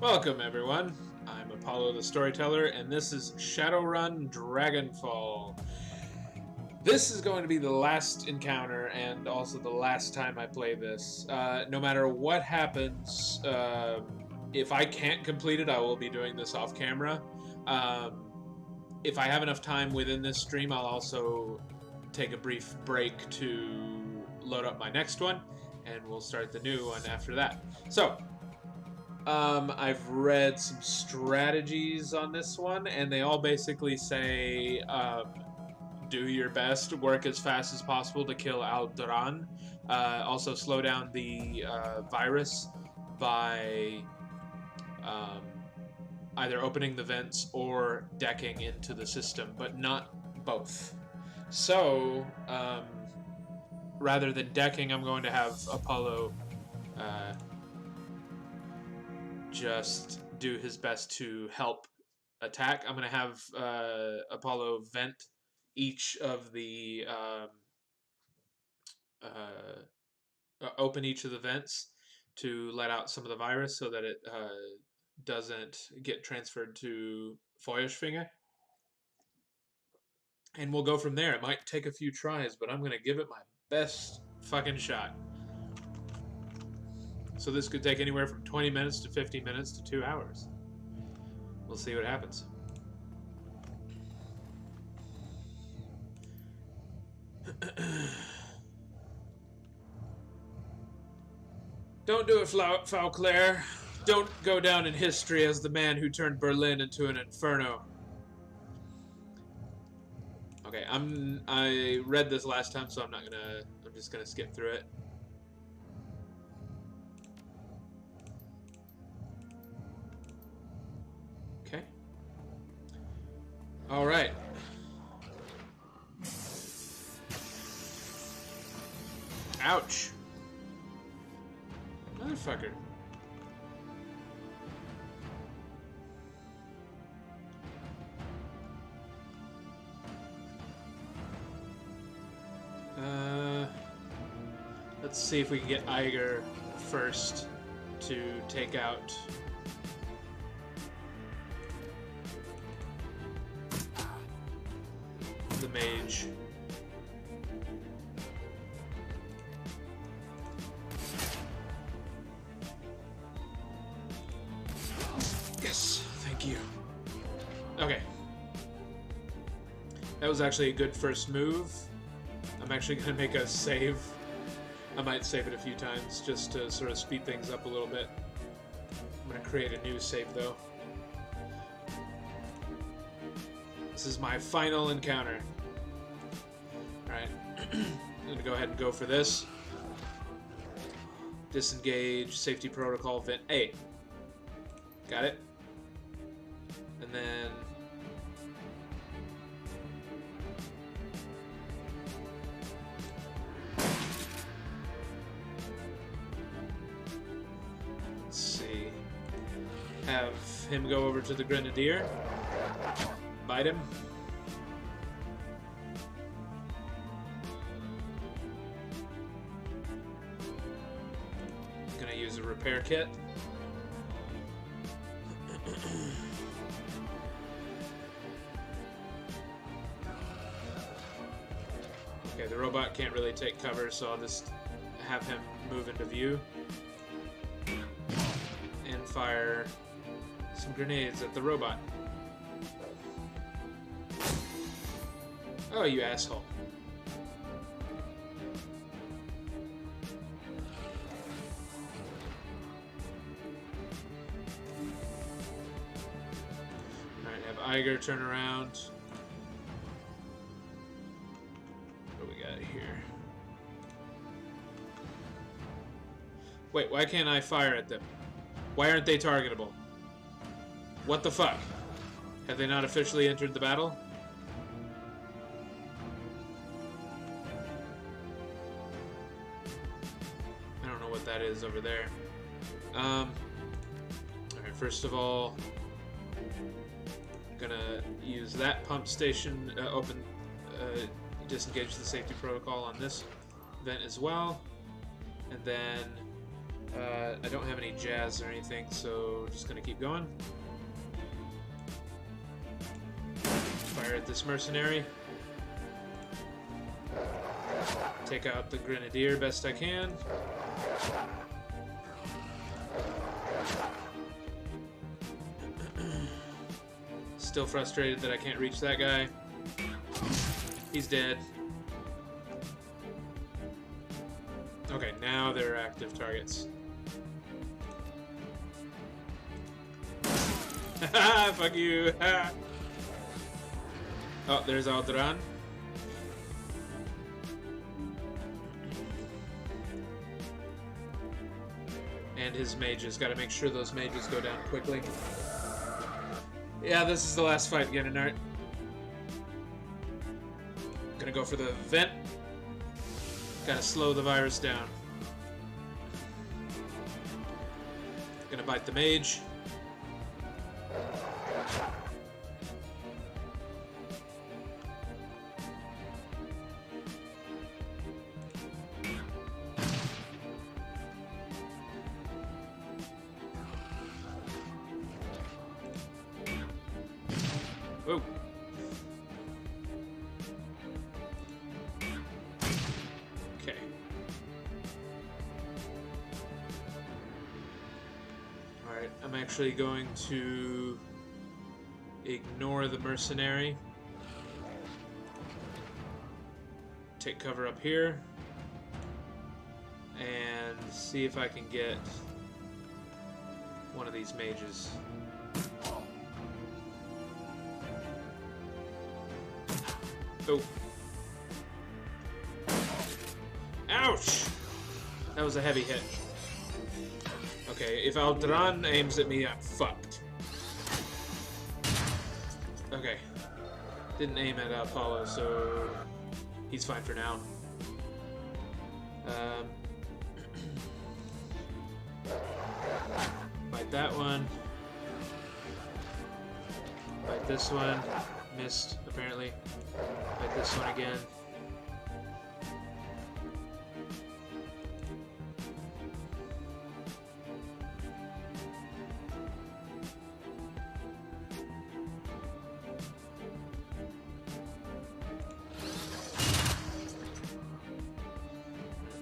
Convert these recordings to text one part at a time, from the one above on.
Welcome, everyone. I'm Apollo the Storyteller, and this is Shadowrun Dragonfall. This is going to be the last encounter and also the last time I play this. No matter what happens, if I can't complete it, I will be doing this off camera. If I have enough time within this stream, I'll also take a brief break to load up my next one, and we'll start the new one after that. So, I've read some strategies on this one, and they all basically say do your best, work as fast as possible to kill Alderan. Also, slow down the virus by either opening the vents or decking into the system, but not both. So, rather than decking, I'm going to have Apollo just do his best to help attack. I'm going to have Apollo vent each of the open each of the vents to let out some of the virus so that it doesn't get transferred to Feuerschwinge. And we'll go from there. It might take a few tries, but I'm going to give it my best fucking shot. So this could take anywhere from 20 minutes to 50 minutes to 2 hours. We'll see what happens. Don't do it, Fauclair. Don't go down in history as the man who turned Berlin into an inferno. Okay, I read this last time, so I'm just gonna skip through it. Okay. All right. Ouch. Motherfucker. Let's see if we can get Iger first to take out the mage. Yes, thank you. Okay. That was actually a good first move. I'm actually going to make a save. I might save it a few times just to sort of speed things up a little bit. I'm going to create a new save though. This is my final encounter. Alright, I'm going to go ahead and go for this. Disengage, safety protocol, vent A. Got it? And then... let's see. Have him go over to the Grenadier. Bite him. Gonna use a repair kit. Okay, the robot can't really take cover, so I'll just have him move into view and fire some grenades at the robot. Oh, you asshole. Alright, have Iger turn around. What do we got here? Wait, why can't I fire at them? Why aren't they targetable? What the fuck? Have they not officially entered the battle? I don't know what that is over there. Alright, first of all, I'm gonna use that pump station, disengage the safety protocol on this vent as well. And then I don't have any jazz or anything, so just gonna keep going. Fire at this mercenary. Take out the grenadier best I can. Still frustrated that I can't reach that guy. He's dead. Okay, now they're active targets. Haha, fuck you. Oh, there's Aldran. And his mages. Gotta make sure those mages go down quickly. Yeah, this is the last fight, Genenart. Gonna go for the vent. Gotta slow the virus down. Gonna bite the mage. Whoa. Okay. Alright, I'm actually going to ignore the mercenary. Take cover up here. And see if I can get one of these mages. Oh. Ouch! That was a heavy hit. Okay, if Aldran aims at me, I'm fucked. Okay. Didn't aim at Apollo, so he's fine for now. Bite that one. Bite this one. Missed, apparently. Bite this one again.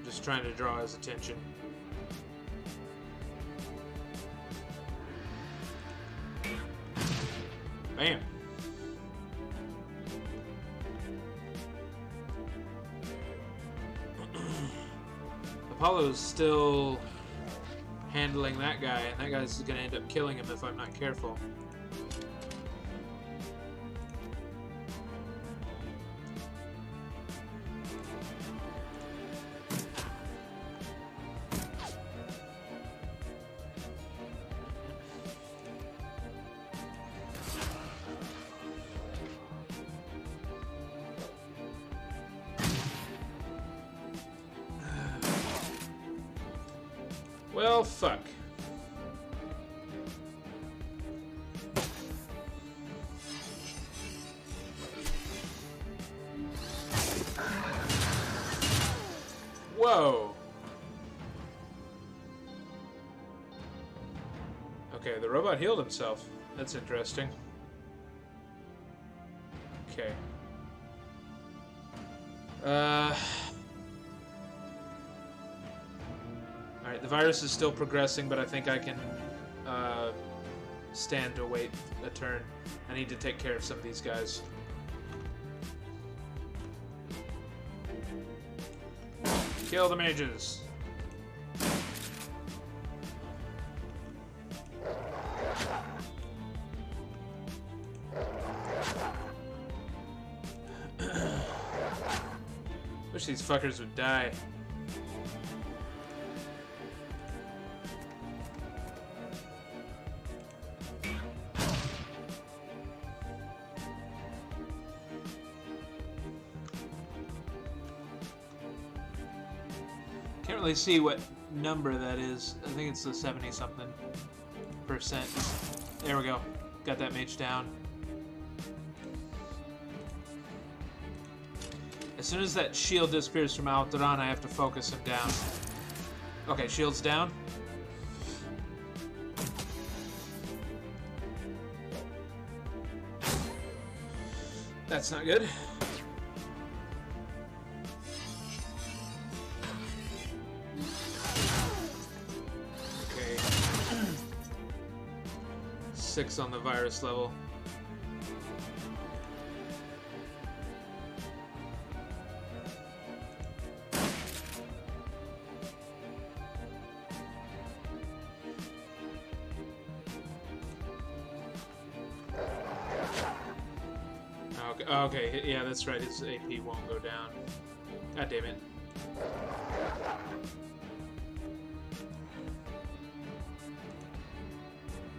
Just trying to draw his attention. Bam! Apollo's still handling that guy, and that guy's gonna end up killing him if I'm not careful. Well, fuck. Whoa. Okay, the robot healed himself. That's interesting. Okay. Alright, the virus is still progressing, but I think I can stand to wait a turn. I need to take care of some of these guys. Kill the mages! Wish these fuckers would die. Can't really see what number that is. I think it's the 70-something %. There we go. Got that mage down. As soon as that shield disappears from Altaran, I have to focus him down. Okay, shield's down. That's not good. Okay. 6 on the virus level. Okay, yeah, that's right. His AP won't go down. God damn it.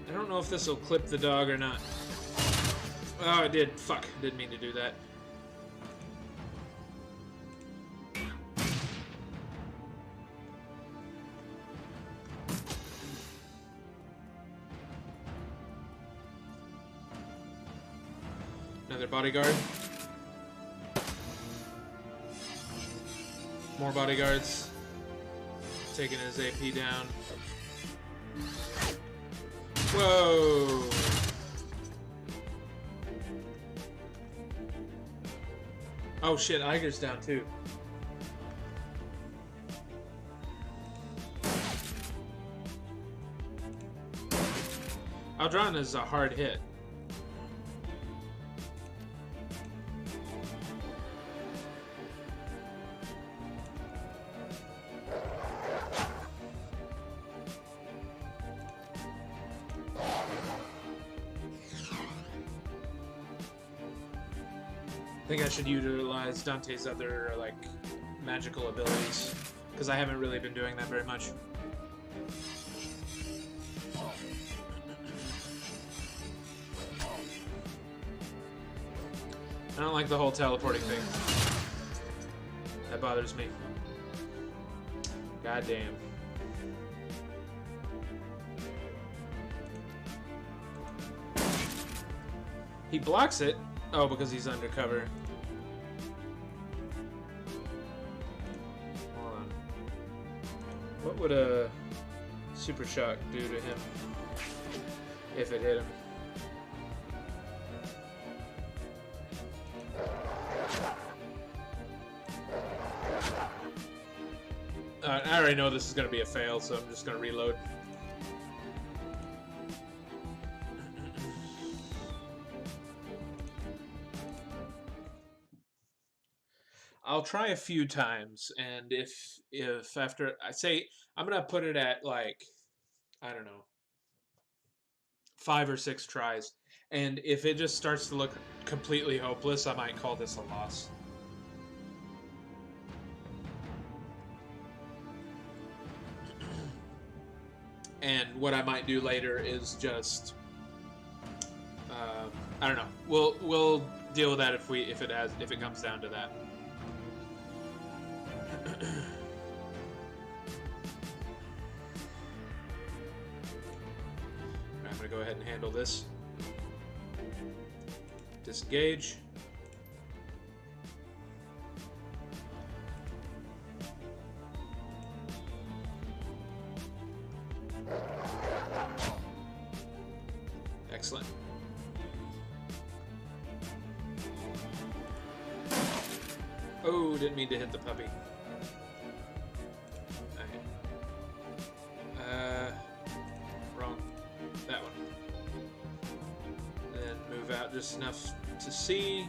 I don't know if this will clip the dog or not. Oh, it did. Fuck. Didn't mean to do that. Another bodyguard. More bodyguards. Taking his AP down. Whoa! Oh shit, Iger's down too. Aldron is a hard hit. I think I should utilize Dante's other, like, magical abilities, because I haven't really been doing that very much. I don't like the whole teleporting thing. That bothers me. God damn. He blocks it. Oh, because he's undercover. Hold on. What would a super shock do to him if it hit him? I already know this is going to be a fail, so I'm just going to reload. I'll try a few times, and if after I say I'm gonna put it at, like, I don't know, 5 or 6 tries, and if it just starts to look completely hopeless, I might call this a loss. And what I might do later is just I don't know. We'll deal with that if it comes down to that. I'm going to go ahead and handle this. Disengage. Excellent. Oh, didn't mean to hit the puppy. Wrong. That one. Then move out just enough to see.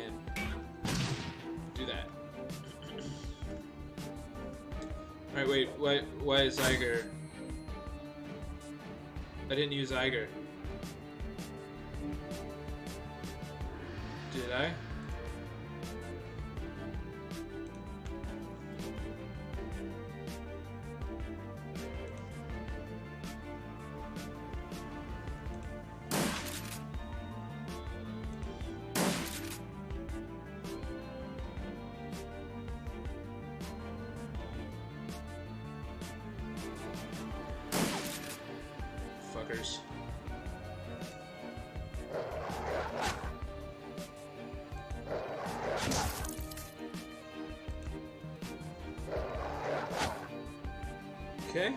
And do that. Alright, wait. Why is Iger? I didn't use Iger. Did I? Fuckers. Okay.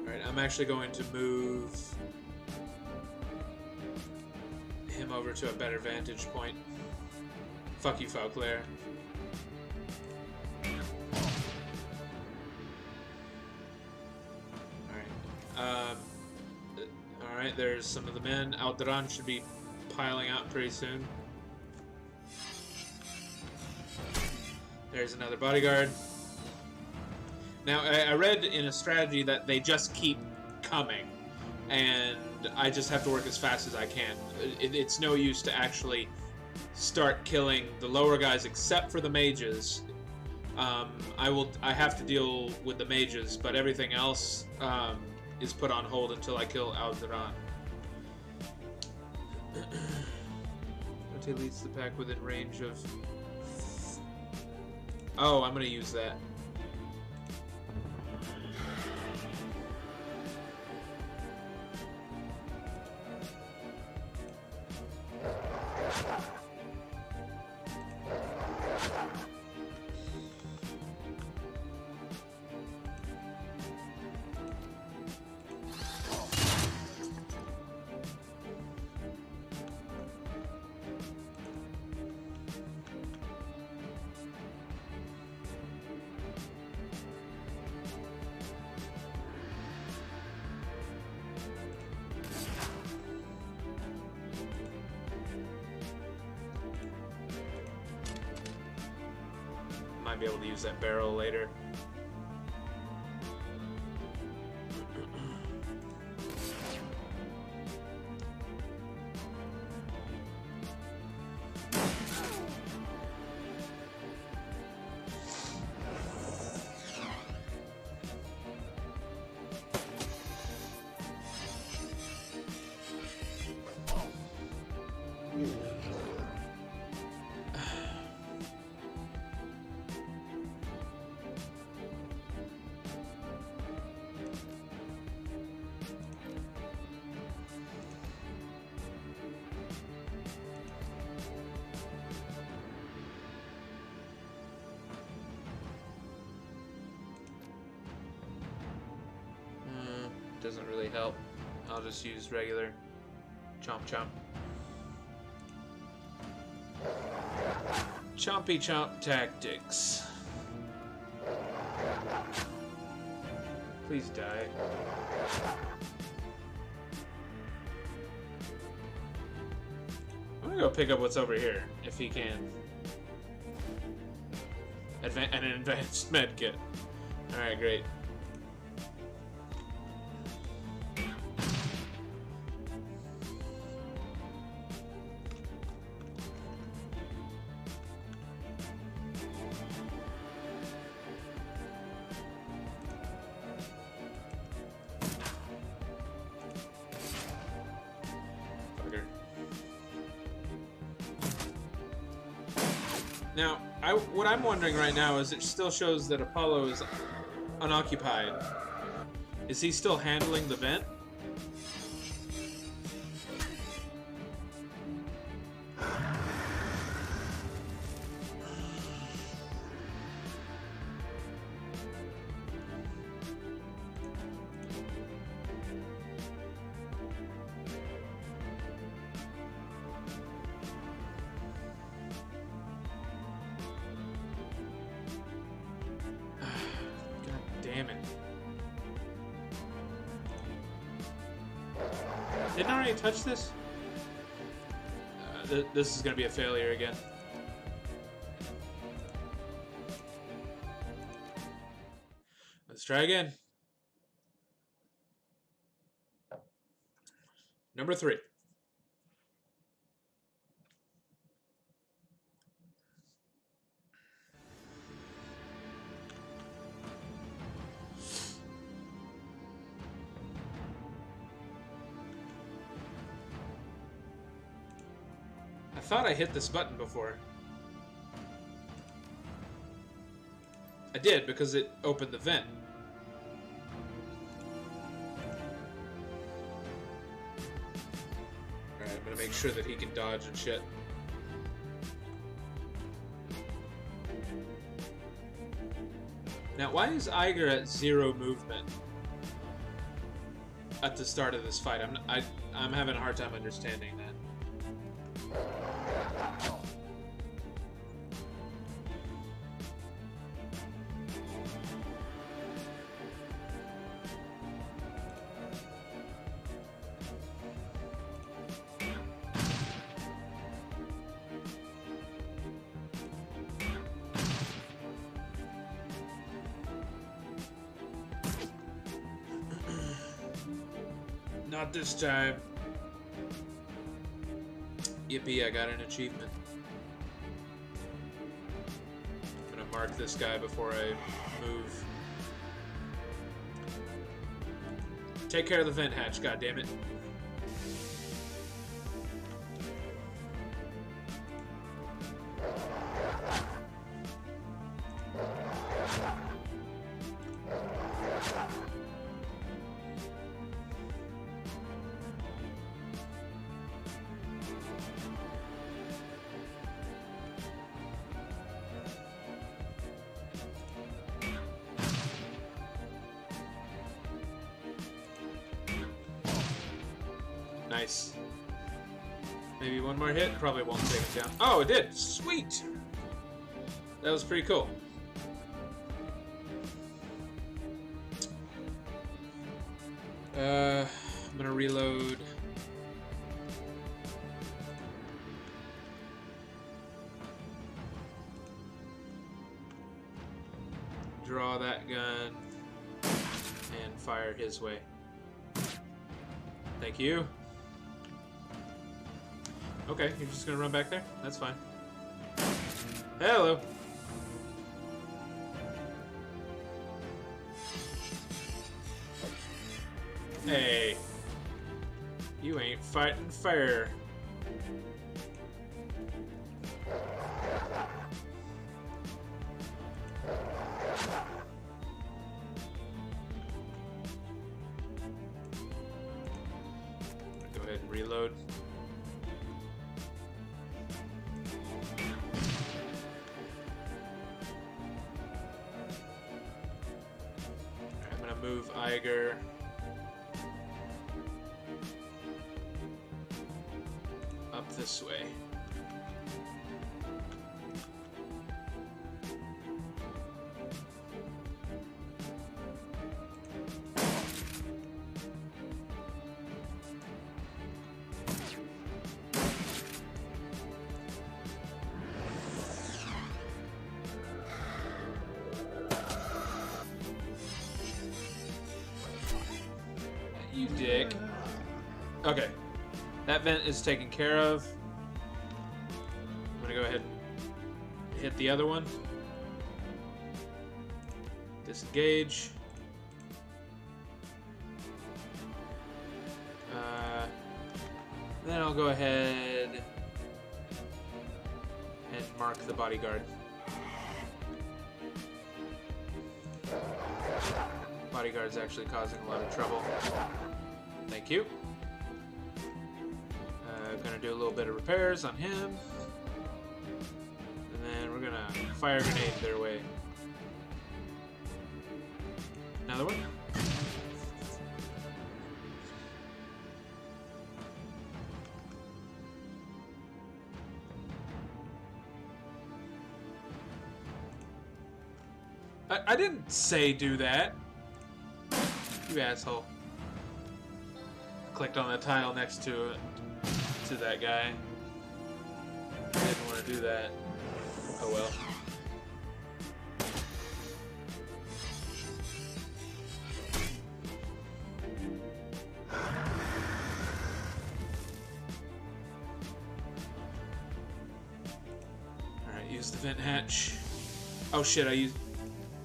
Alright, I'm actually going to move him over to a better vantage point. Fuck you, Fauclair. Alright, there's some of the men. Alderan should be piling out pretty soon. There's another bodyguard. Now, I read in a strategy that they just keep coming, and I just have to work as fast as I can. It's no use to actually start killing the lower guys except for the mages. I have to deal with the mages, but everything else is put on hold until I kill Alderan. Rotate leads the pack within range of... Oh, I'm gonna use that. Might be able to use that barrel later. Doesn't really help. I'll just use regular chomp chomp. Chompy chomp tactics. Please die. I'm gonna go pick up what's over here, if he can. An advanced med kit. Alright, great. Now, what I'm wondering right now is it still shows that Apollo is unoccupied. Is he still handling the vent? Damn it. Didn't I already touch this? This is going to be a failure again. Let's try again. Number 3. I thought I hit this button before. I did, because it opened the vent. Alright, I'm gonna make sure that he can dodge and shit. Now, why is Iger at 0 movement at the start of this fight? I'm having a hard time understanding that. Not this time. Yippee, I got an achievement. I'm gonna mark this guy before I move. Take care of the vent hatch, goddammit. Nice. Maybe one more hit. Probably won't take it down. Oh, it did. Sweet. That was pretty cool. I'm gonna reload. Draw that gun and fire his way. Thank you. Okay, you're just gonna run back there? That's fine. Hello. Hey. You ain't fighting fair. Go ahead and reload. Move Iger up this way. You dick. Okay. That vent is taken care of. I'm gonna go ahead and hit the other one. Disengage. Then I'll go ahead and mark the bodyguard. Bodyguard's actually causing a lot of trouble. Thank you. Gonna do a little bit of repairs on him. And then we're gonna fire a grenade their way. Another one. I didn't say do that. You asshole. Clicked on the tile next to that guy. Didn't want to do that. Oh well. Alright, use the vent hatch. Oh shit, I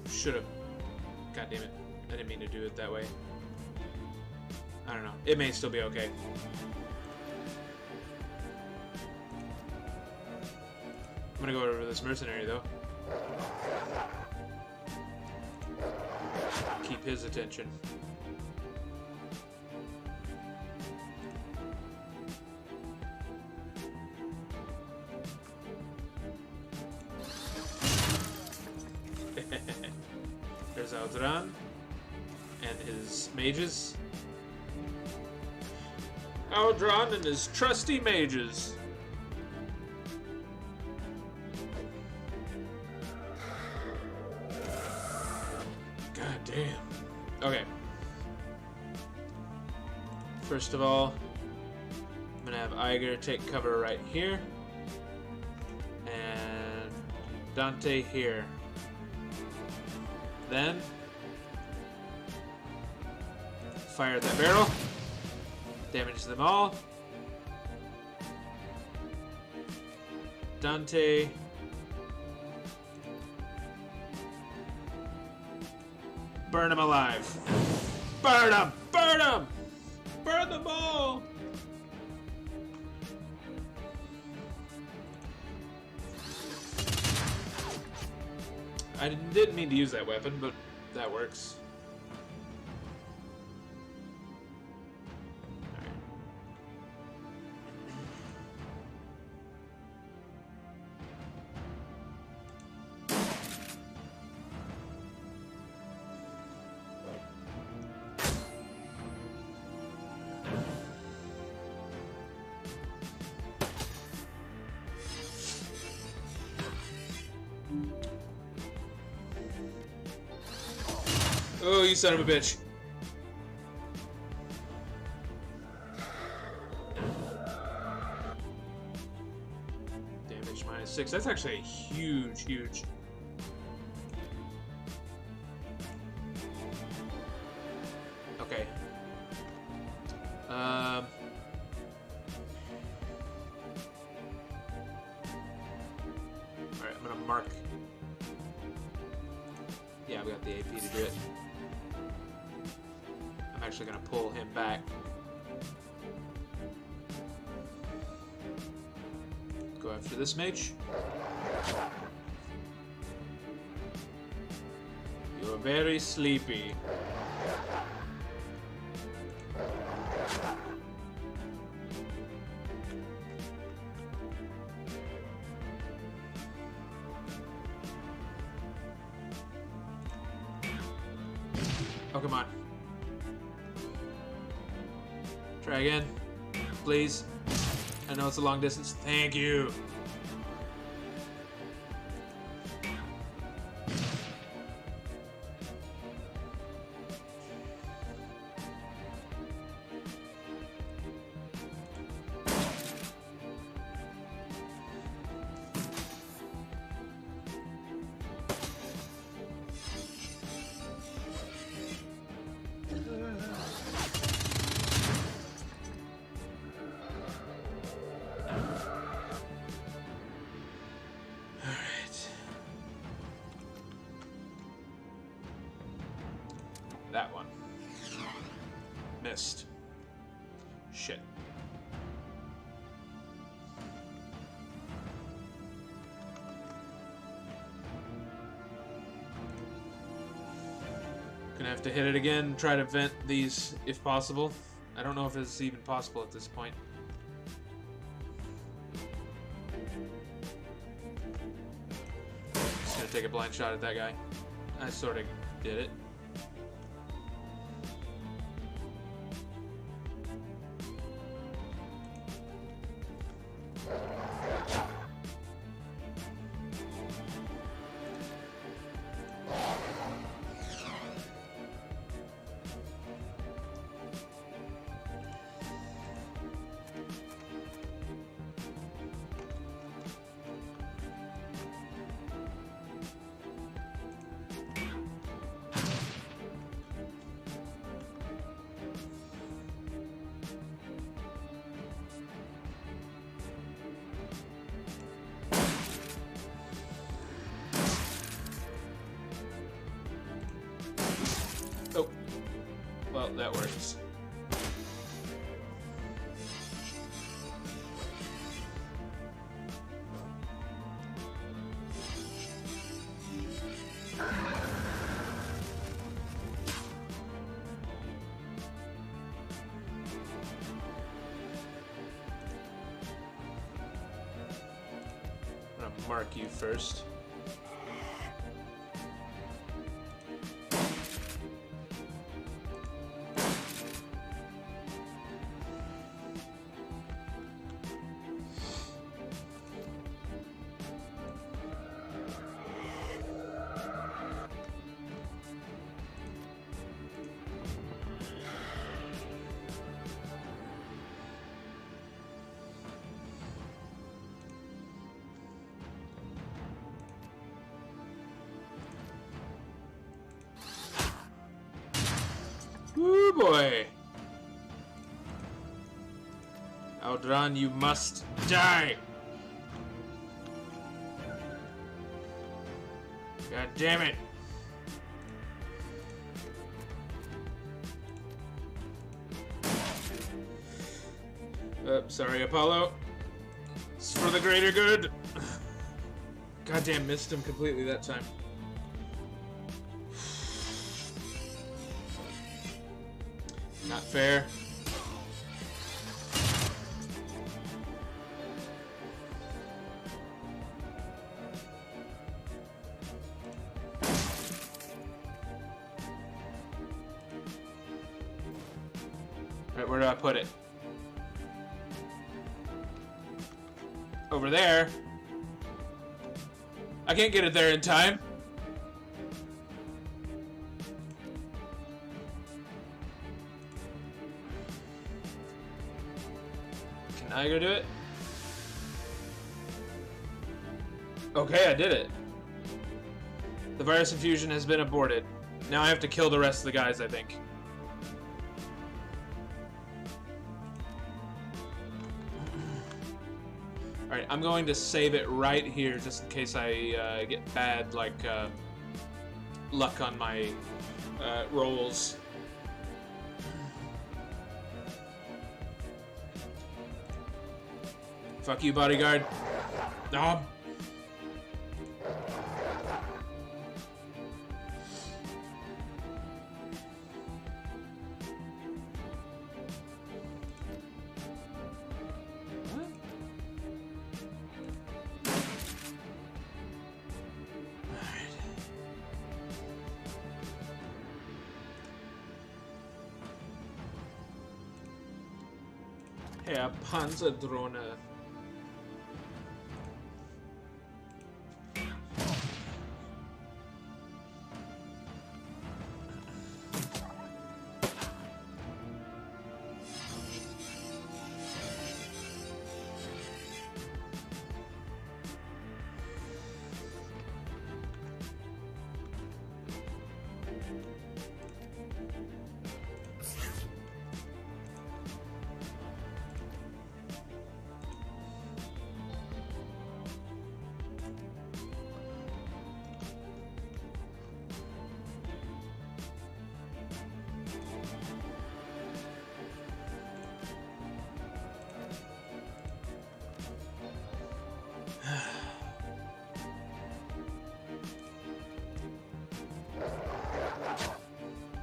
should've. God damn it. I didn't mean to do it that way. I don't know. It may still be okay. I'm gonna go over this mercenary though. Keep his attention. There's Aldran and his mages. Aldran and his trusty mages. God damn. Okay. First of all, I'm gonna have Iger take cover right here. And Dante here. Then fire that barrel. Damage them all. Dante. Burn them alive. Burn them! Burn them! Burn them all! I didn't mean to use that weapon, but that works. Oh, you son of a bitch. Damage -6. That's actually a huge. Okay. Alright, I'm gonna mark. Yeah, we got the AP to do it. I'm actually going to pull him back. Go after this mage. You're very sleepy. Oh, come on. Try again, please. I know it's a long distance. Thank you. That one. Missed. Shit. Gonna have to hit it again, try to vent these if possible. I don't know if it's even possible at this point. Just gonna take a blind shot at that guy. I sort of did it. Oh, well, that works. I'm gonna mark you first. Woo boy! Audran, you must die! God damn it! Sorry, Apollo. It's for the greater good. Goddamn, missed him completely that time. Not fair. Alright, where do I put it? Over there. I can't get it there in time. Can I go do it? Okay, I did it. The virus infusion has been aborted. Now I have to kill the rest of the guys, I think. Alright, I'm going to save it right here just in case I get bad, like, luck on my rolls. Fuck you, bodyguard. No. Herr Panzerdrohne.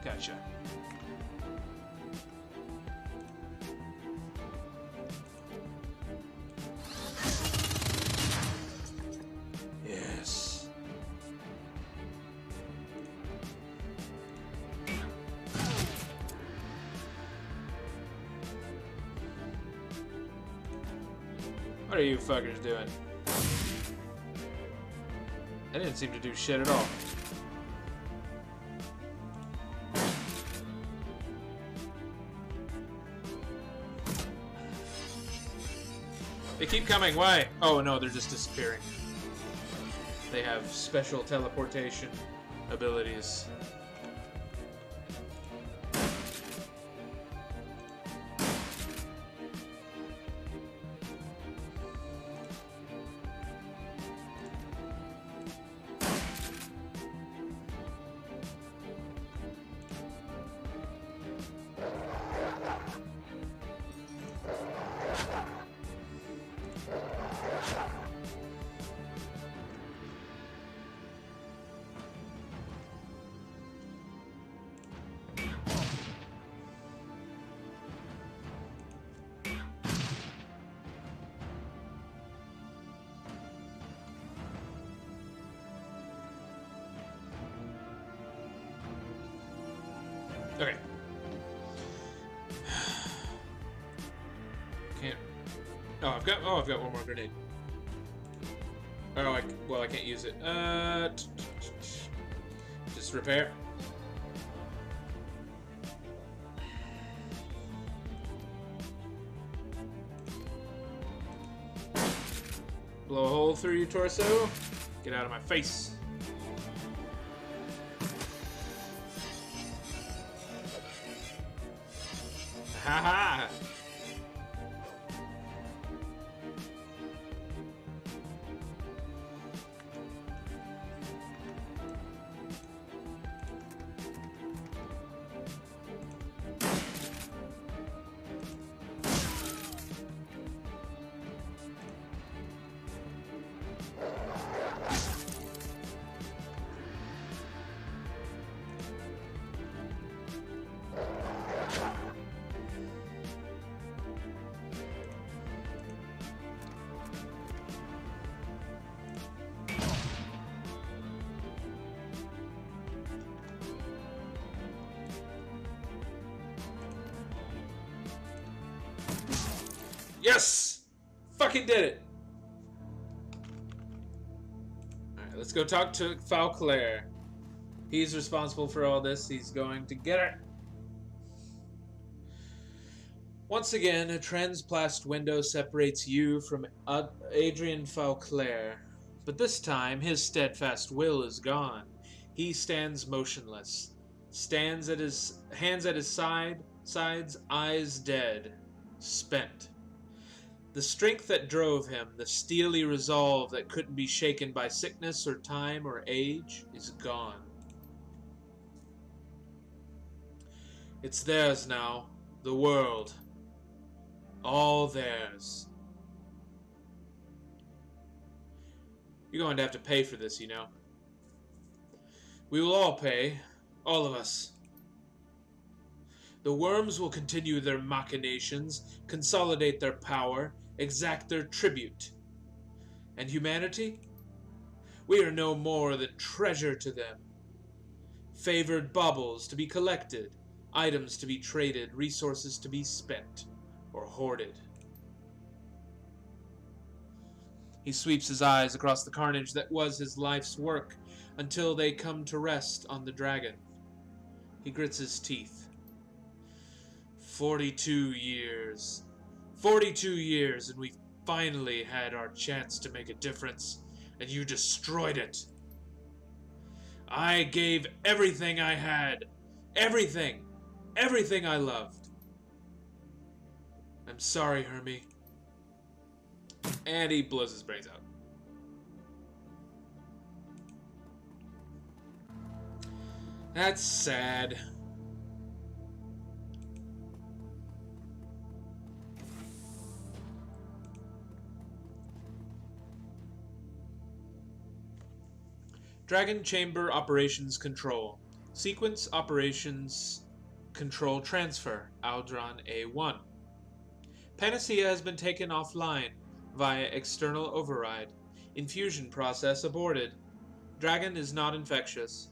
Gotcha. Yes. What are you fuckers doing? I didn't seem to do shit at all. They keep coming, why? Oh no, they're just disappearing. They have special teleportation abilities. Okay. Can't. I've got one more grenade. Oh, well, I can't use it. Just repair. Blow a hole through your torso. Get out of my face. Haha! Yes! Fucking did it! Alright, let's go talk to Falclair. He's responsible for all this. He's going to get her. Once again, a transplast window separates you from Adrian Falclair. But this time, his steadfast will is gone. He stands motionless. Stands at his hands at his sides, eyes dead, spent. The strength that drove him, the steely resolve that couldn't be shaken by sickness or time or age, is gone. It's theirs now, the world. All theirs. You're going to have to pay for this, you know. We will all pay. All of us. The worms will continue their machinations, consolidate their power, exact their tribute. And humanity? We are no more than treasure to them. Favored baubles to be collected, items to be traded, resources to be spent or hoarded. He sweeps his eyes across the carnage that was his life's work until they come to rest on the dragon. He grits his teeth. 42 years. 42 years, and we finally had our chance to make a difference, and you destroyed it. I gave everything I had. Everything. Everything I loved. I'm sorry, Hermie. And he blows his brains out. That's sad. Dragon Chamber Operations Control. Sequence Operations Control Transfer. Aldron A1. Panacea has been taken offline via external override. Infusion process aborted. Dragon is not infectious.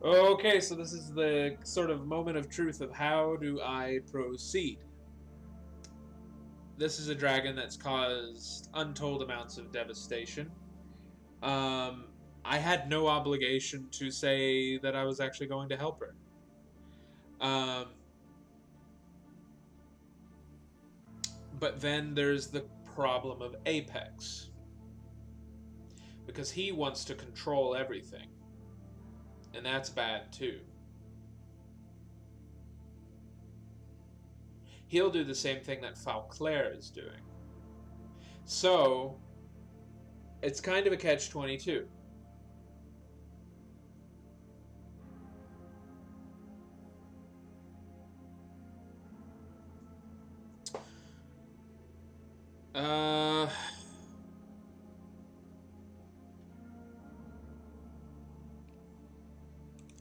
Okay, so this is the sort of moment of truth of how do I proceed. This is a dragon that's caused untold amounts of devastation. I had no obligation to say that I was actually going to help her. But then there's the problem of Apex. Because he wants to control everything. And that's bad too. He'll do the same thing that Falclair is doing. So, it's kind of a catch-22.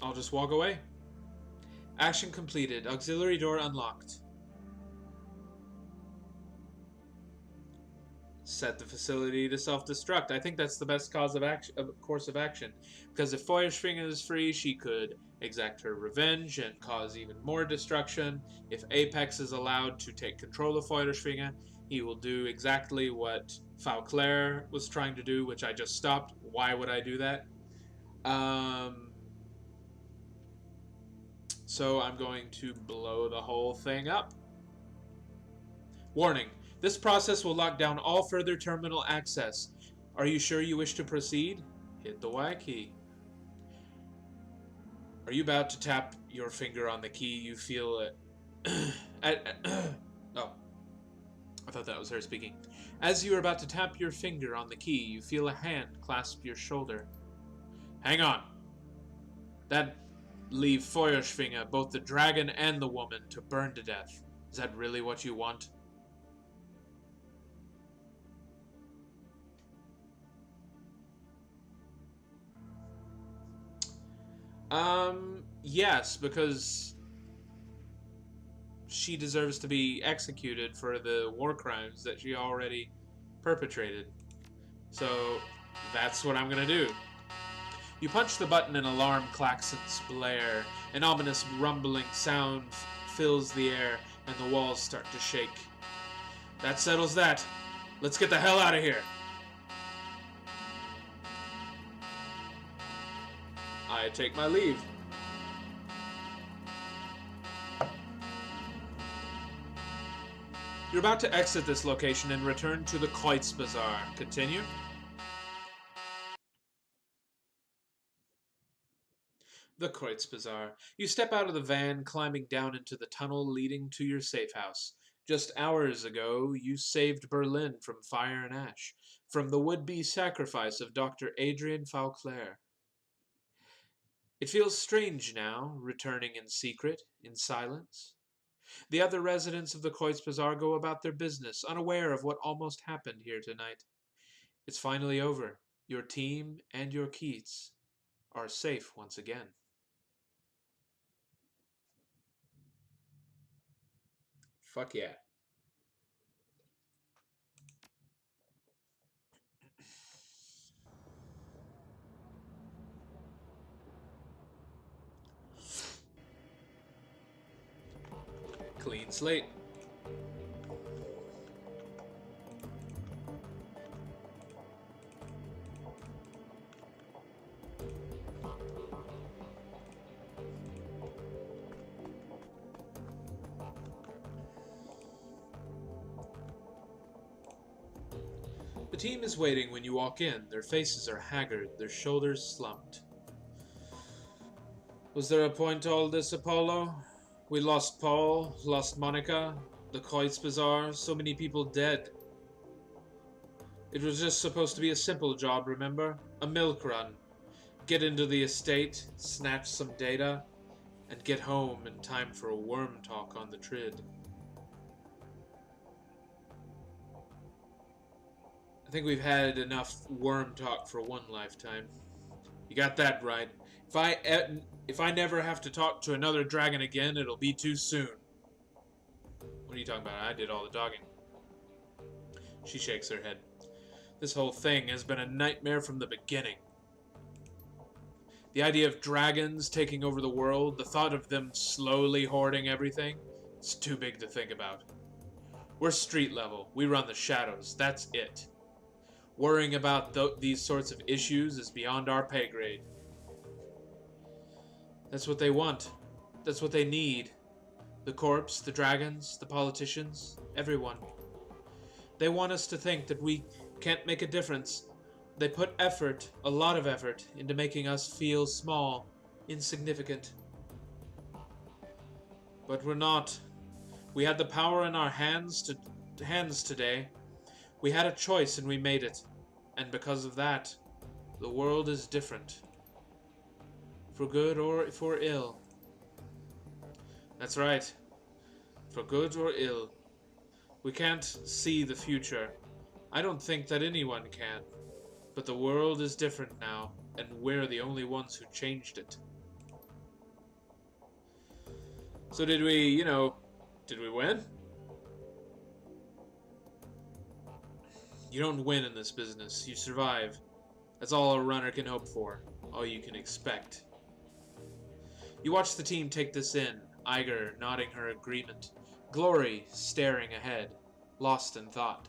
I'll just walk away. Action completed. Auxiliary door unlocked. Set the facility to self-destruct. I think that's the best course of action. Because if Feuerschwinge is free, she could exact her revenge and cause even more destruction. If Apex is allowed to take control of Feuerschwinge, he will do exactly what Falclair was trying to do, which I just stopped. Why would I do that? So I'm going to blow the whole thing up. Warning. This process will lock down all further terminal access. Are you sure you wish to proceed? Hit the Y key. Are you about to tap your finger on the key? You feel it. Oh. I thought that was her speaking. As you are about to tap your finger on the key, you feel a hand clasp your shoulder. Hang on. That leave Feuerschwinge, both the dragon and the woman, to burn to death. Is that really what you want? Yes, because she deserves to be executed for the war crimes that she already perpetrated. So, that's what I'm gonna do. You punch the button and alarm klaxons blare. An ominous rumbling sound fills the air, and the walls start to shake. That settles that. Let's get the hell out of here. I take my leave. You're about to exit this location and return to the Koitz Bazaar. Continue. The Koitz Bazaar. You step out of the van, climbing down into the tunnel leading to your safe house. Just hours ago, you saved Berlin from fire and ash, from the would-be sacrifice of Dr. Adrian Fauclair. It feels strange now, returning in secret, in silence. The other residents of the Koitz Bazaar go about their business, unaware of what almost happened here tonight. It's finally over. Your team and your Keats are safe once again. Fuck yeah. Clean slate. The team is waiting when you walk in. Their faces are haggard, their shoulders slumped. Was there a point to all this, Apollo? We lost Paul, lost Monica, the Koitz Bazaar, so many people dead. It was just supposed to be a simple job, remember? A milk run. Get into the estate, snatch some data, and get home in time for a worm talk on the Trid. I think we've had enough worm talk for one lifetime. You got that right. If I never have to talk to another dragon again, it'll be too soon. What are you talking about? I did all the dogging. She shakes her head. This whole thing has been a nightmare from the beginning. The idea of dragons taking over the world, the thought of them slowly hoarding everything, it's too big to think about. We're street level. We run the shadows. That's it. Worrying about these sorts of issues is beyond our pay grade. That's what they want. That's what they need. The corps, the dragons, the politicians, everyone. They want us to think that we can't make a difference. They put effort, a lot of effort, into making us feel small, insignificant. But we're not. We had the power in our hands today. We had a choice and we made it. And because of that, the world is different. For good or for ill. That's right. For good or ill. We can't see the future. I don't think that anyone can. But the world is different now, and we're the only ones who changed it. So did we win? You don't win in this business. You survive. That's all a runner can hope for. All you can expect. You watch the team take this in, Iger nodding her agreement, Glory staring ahead, lost in thought,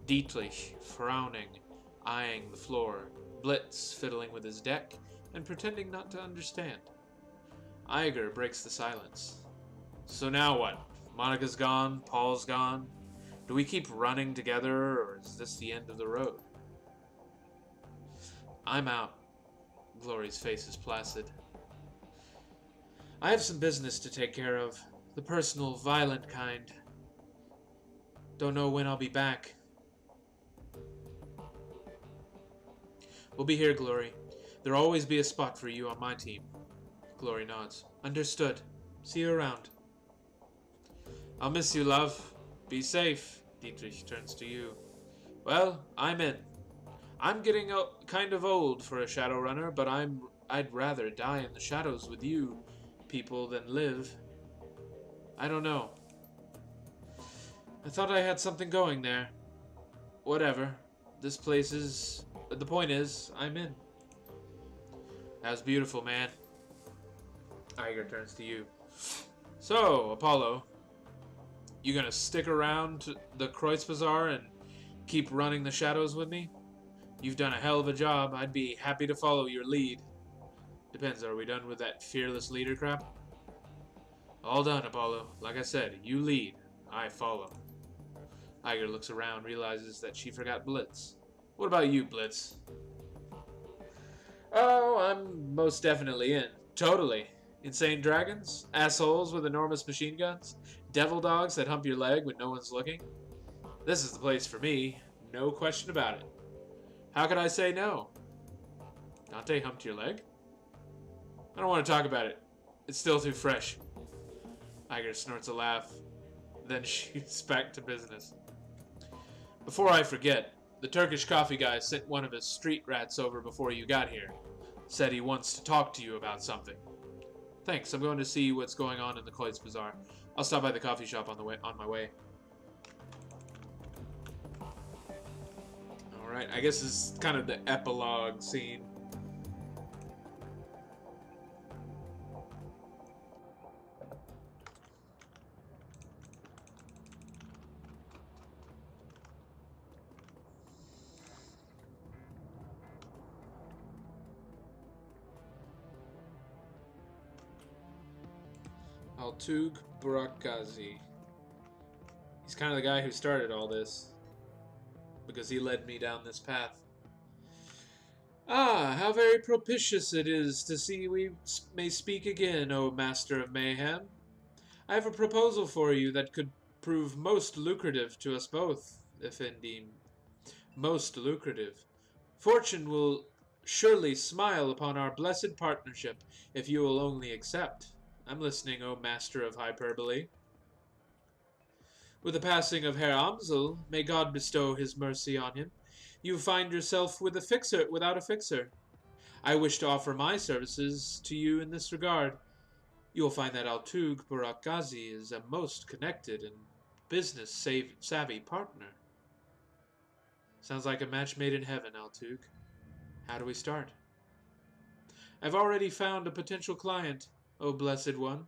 Dietrich frowning, eyeing the floor, Blitz fiddling with his deck, and pretending not to understand. Iger breaks the silence. So now what? Monica's gone, Paul's gone. Do we keep running together, or is this the end of the road? I'm out. Glory's face is placid. I have some business to take care of. The personal, violent kind. Don't know when I'll be back. We'll be here, Glory. There'll always be a spot for you on my team. Glory nods. Understood. See you around. I'll miss you, love. Be safe. Dietrich turns to you. Well, I'm in. I'm getting kind of old for a Shadowrunner, but I'd rather die in the shadows with you people than live. I don't know. I thought I had something going there. Whatever. This place is... The point is, I'm in. That was beautiful, man. Iger turns to you. So, Apollo, you gonna stick around the Kreuzbazaar and keep running the shadows with me? You've done a hell of a job. I'd be happy to follow your lead. Depends, are we done with that fearless leader crap? All done, Apollo. Like I said, you lead, I follow. Iger looks around, realizes that she forgot Blitz. What about you, Blitz? Oh, I'm most definitely in. Totally. Insane dragons? Assholes with enormous machine guns? Devil dogs that hump your leg when no one's looking? This is the place for me. No question about it. How could I say no? Dante humped your leg? I don't want to talk about it. It's still too fresh. Iger snorts a laugh, then shoots back to business. Before I forget, the Turkish coffee guy sent one of his street rats over before you got here. Said he wants to talk to you about something. Thanks, I'm going to see what's going on in the Kreuzbazaar. I'll stop by the coffee shop on my way. Alright, I guess this is kind of the epilogue scene. Altug Burakazi. He's kind of the guy who started all this, because he led me down this path. Ah, how very propitious it is to see we may speak again, O Master of Mayhem. I have a proposal for you that could prove most lucrative to us both, if indeed most lucrative. Fortune will surely smile upon our blessed partnership if you will only accept. I'm listening, O Master of Hyperbole. With the passing of Herr Amsel, may God bestow his mercy on him, you find yourself without a fixer. I wish to offer my services to you in this regard. You will find that Altug Burakazi is a most connected and business-savvy partner. Sounds like a match made in heaven, Altug. How do we start? I've already found a potential client, O Blessed One.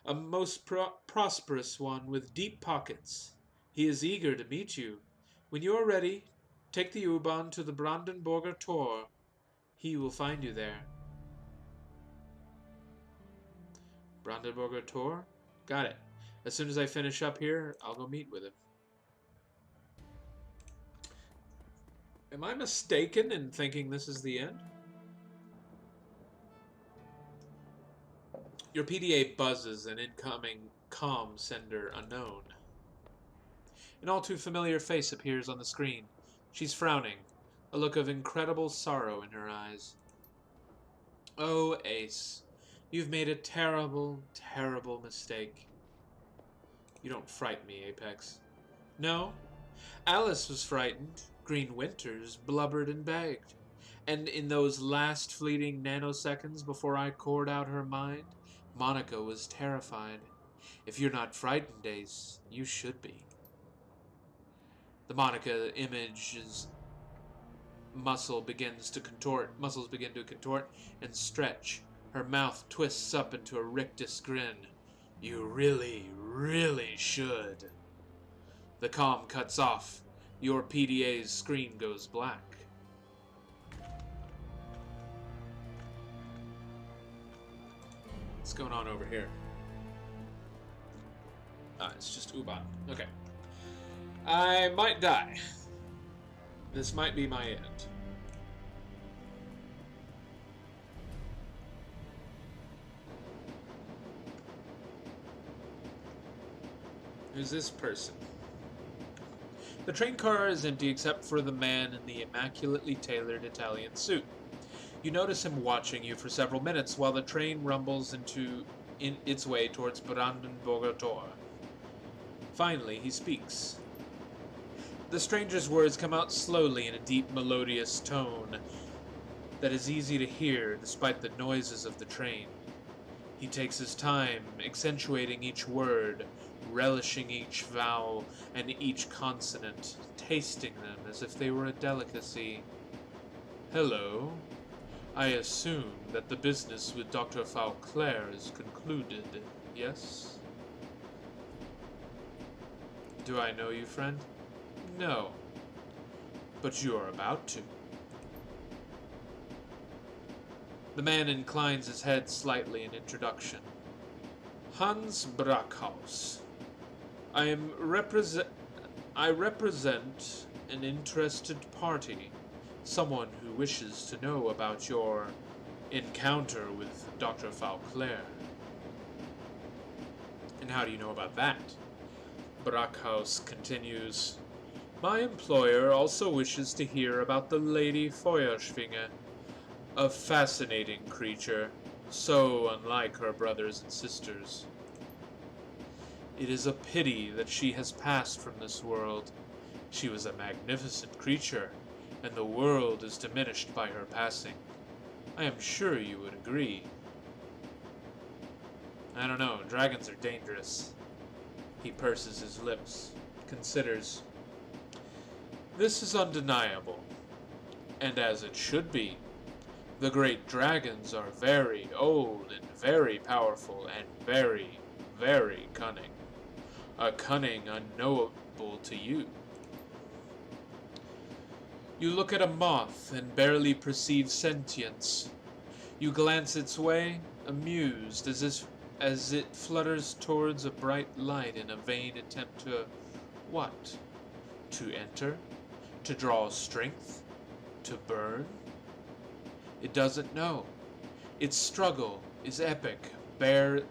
A most prosperous one with deep pockets. He is eager to meet you. When you are ready, take the U-Bahn to the Brandenburger Tor. He will find you there. Brandenburger Tor? Got it. As soon as I finish up here, I'll go meet with him. Am I mistaken in thinking this is the end? Your PDA buzzes, an incoming comm sender unknown. An all too familiar face appears on the screen. She's frowning, a look of incredible sorrow in her eyes. Oh, Ace, you've made a terrible, terrible mistake. You don't frighten me, Apex. No, Alice was frightened. Green Winters blubbered and begged. And in those last fleeting nanoseconds before I cored out her mind, Monica was terrified. If you're not frightened, Ace, you should be. The Monica image's muscles begin to contort and stretch. Her mouth twists up into a rictus grin. You really, really should. The comm cuts off. Your PDA's screen goes black. What's going on over here? It's just U-Bahn. Okay. I might die. This might be my end. Who's this person? The train car is empty except for the man in the immaculately tailored Italian suit. You notice him watching you for several minutes while the train rumbles in its way towards Brandenburger Tor. Finally, he speaks. The stranger's words come out slowly in a deep, melodious tone that is easy to hear despite the noises of the train. He takes his time, accentuating each word, relishing each vowel and each consonant, tasting them as if they were a delicacy. Hello. I assume that the business with Dr. Fauclair is concluded. Yes? Do I know you, friend? No. But you are about to. The man inclines his head slightly in introduction. Hans Brackhaus. I represent an interested party, someone who wishes to know about your encounter with Dr. Fauclair. And how do you know about that? Brackhaus continues. My employer also wishes to hear about the Lady Feuerschwinge, a fascinating creature, so unlike her brothers and sisters. It is a pity that she has passed from this world. She was a magnificent creature, and the world is diminished by her passing. I am sure you would agree. I don't know, dragons are dangerous. He purses his lips, considers. This is undeniable, and as it should be. The great dragons are very old and very powerful and very, very cunning. A cunning unknowable to you. You look at a moth and barely perceive sentience. You glance its way, amused, as it flutters towards a bright light in a vain attempt to what? To enter? To draw strength? To burn? It doesn't know. Its struggle is epic, barely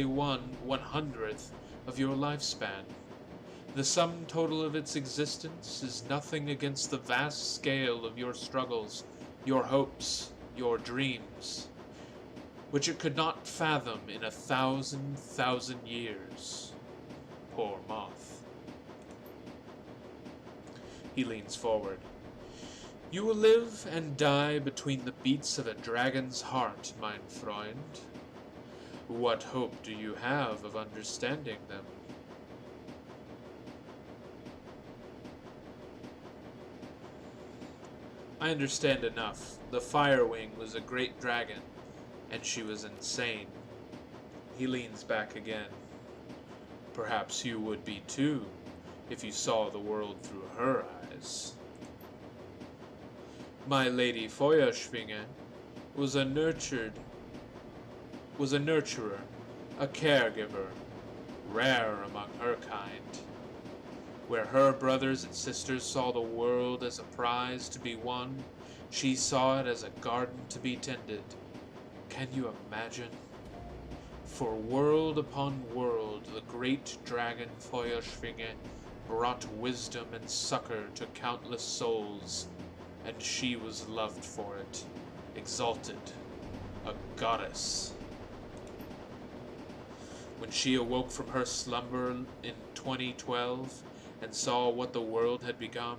1/100th of your lifespan. The sum total of its existence is nothing against the vast scale of your struggles, your hopes, your dreams, which it could not fathom in 1,000,000 years. Poor moth. He leans forward. You will live and die between the beats of a dragon's heart, mein Freund. What hope do you have of understanding them? I understand enough. The Firewing was a great dragon, and she was insane. He leans back again. Perhaps you would be too, if you saw the world through her eyes. My Lady Feuerschwinge was a nurturer, a caregiver, rare among her kind. Where her brothers and sisters saw the world as a prize to be won, she saw it as a garden to be tended. Can you imagine? For world upon world, the great dragon Feuerschwinge brought wisdom and succor to countless souls, and she was loved for it, exalted, a goddess. When she awoke from her slumber in 2012 and saw what the world had become,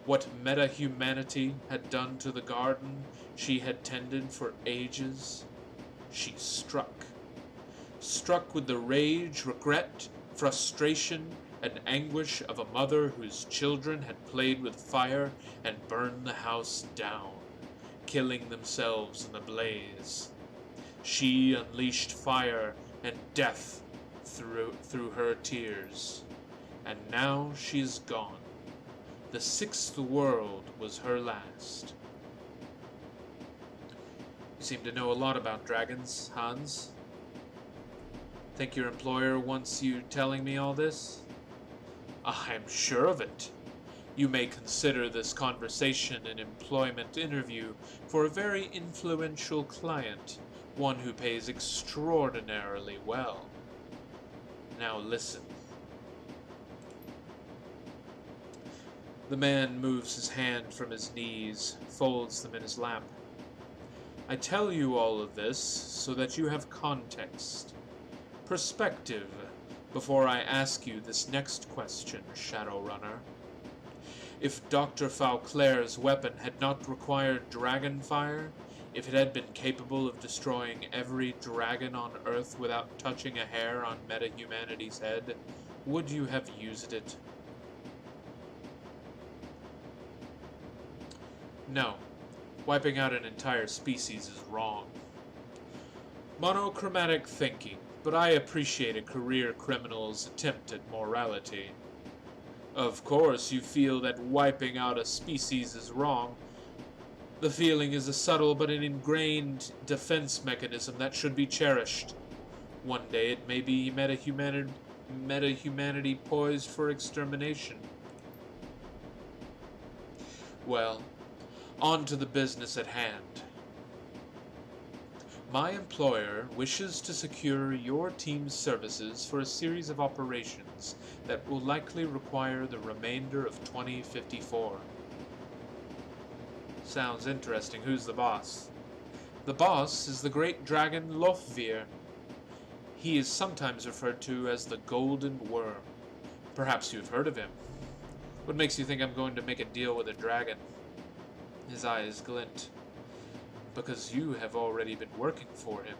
what meta-humanity had done to the garden she had tended for ages, she struck with the rage, regret, frustration, and anguish of a mother whose children had played with fire and burned the house down, killing themselves in the blaze. She unleashed fire and death through her tears, and now she is gone. The sixth world was her last. You seem to know a lot about dragons, Hans. Think your employer wants you telling me all this? I'm sure of it. You may consider this conversation an employment interview for a very influential client, one who pays extraordinarily well. Now listen. The man moves his hand from his knees, folds them in his lap. I tell you all of this so that you have context, perspective, before I ask you this next question, Shadowrunner. If Dr. Fauclair's weapon had not required dragon fire, if it had been capable of destroying every dragon on Earth without touching a hair on meta-humanity's head, would you have used it? No. Wiping out an entire species is wrong. Monochromatic thinking, but I appreciate a career criminal's attempt at morality. Of course, you feel that wiping out a species is wrong. The feeling is a subtle but an ingrained defense mechanism that should be cherished. One day it may be meta-humanity poised for extermination. Well, on to the business at hand. My employer wishes to secure your team's services for a series of operations that will likely require the remainder of 2054. Sounds interesting. Who's the boss? The boss is the great dragon Lofvir. He is sometimes referred to as the Golden Worm. Perhaps you've heard of him. What makes you think I'm going to make a deal with a dragon? His eyes glint. Because you have already been working for him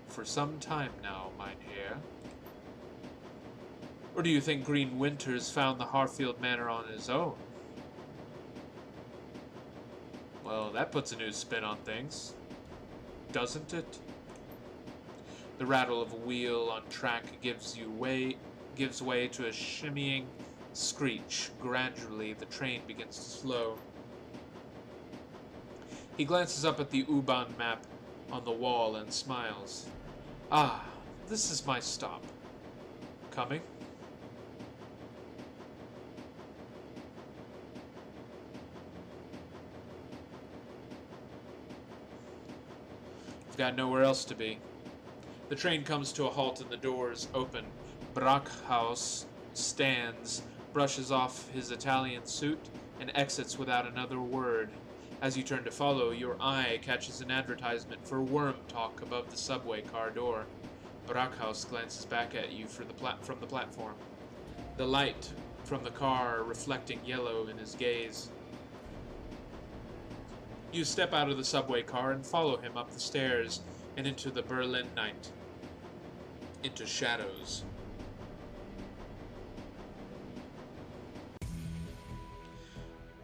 for some time now, mynheer. Or do you think Green Winters found the Harfield Manor on his own? Well, that puts a new spin on things, doesn't it? The rattle of a wheel on track gives way to a shimmying screech. Gradually, the train begins to slow. He glances up at the U-Bahn map on the wall and smiles. Ah, this is my stop. Coming? I've got nowhere else to be. The train comes to a halt and the doors open. Brockhaus stands, brushes off his Italian suit, and exits without another word. As you turn to follow, your eye catches an advertisement for Worm Talk above the subway car door. Brockhaus glances back at you from the platform, the light from the car reflecting yellow in his gaze. You step out of the subway car and follow him up the stairs and into the Berlin night. Into shadows.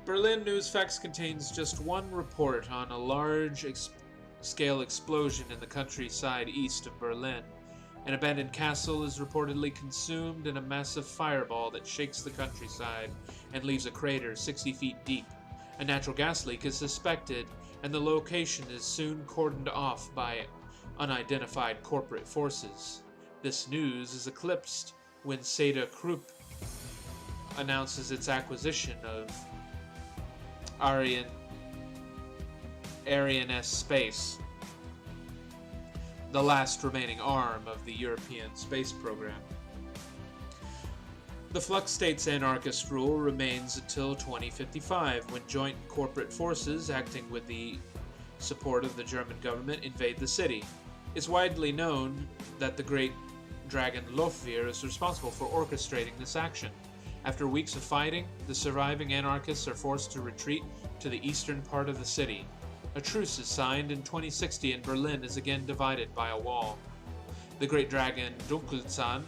Berlin Newsfax contains just one report on a large-scale explosion in the countryside east of Berlin. An abandoned castle is reportedly consumed in a massive fireball that shakes the countryside and leaves a crater 60 feet deep. A natural gas leak is suspected, and the location is soon cordoned off by unidentified corporate forces. This news is eclipsed when Seda Krupp announces its acquisition of Arianes Space, the last remaining arm of the European space program. The Flux State's anarchist rule remains until 2055, when joint corporate forces, acting with the support of the German government, invade the city. It's widely known that the great dragon Lofvir is responsible for orchestrating this action. After weeks of fighting, the surviving anarchists are forced to retreat to the eastern part of the city. A truce is signed in 2060 and Berlin is again divided by a wall. The great dragon Dunkelzahn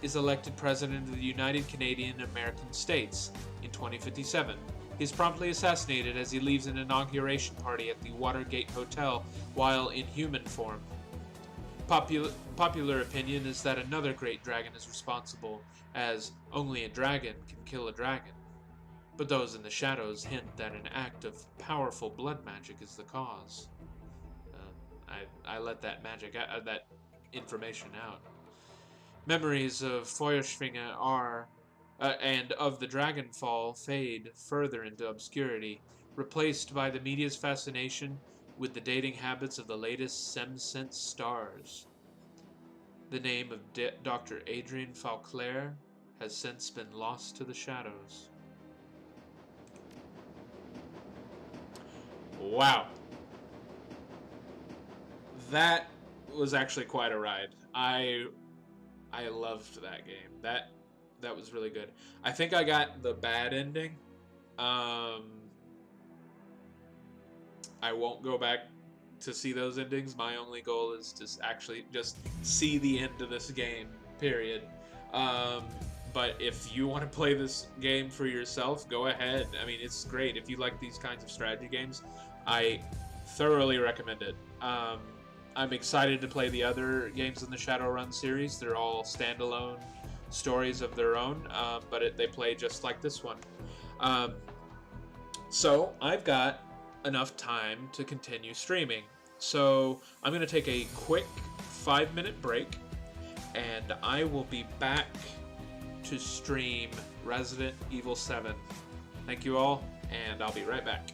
is elected president of the United Canadian American States in 2057. He is promptly assassinated as he leaves an inauguration party at the Watergate Hotel while in human form. Popular opinion is that another great dragon is responsible, as only a dragon can kill a dragon. But those in the shadows hint that an act of powerful blood magic is the cause. I let that that information out. Memories of Feuerschwinge and of the Dragonfall fade further into obscurity, replaced by the media's fascination with the dating habits of the latest SEM-sense stars. The name of Dr. Adrian Fauclair has since been lost to the shadows. Wow. That was actually quite a ride. I loved that game. That was really good. I think I got the bad ending. I won't go back to see those endings. My only goal is to actually just see the end of this game, period. But if you want to play this game for yourself, go ahead. I mean, it's great. If you like these kinds of strategy games, I thoroughly recommend it. I'm excited to play the other games in the Shadowrun series. They're all standalone stories of their own, but they play just like this one. So I've got enough time to continue streaming. So I'm going to take a quick 5-minute break, and I will be back to stream Resident Evil 7. Thank you all, and I'll be right back.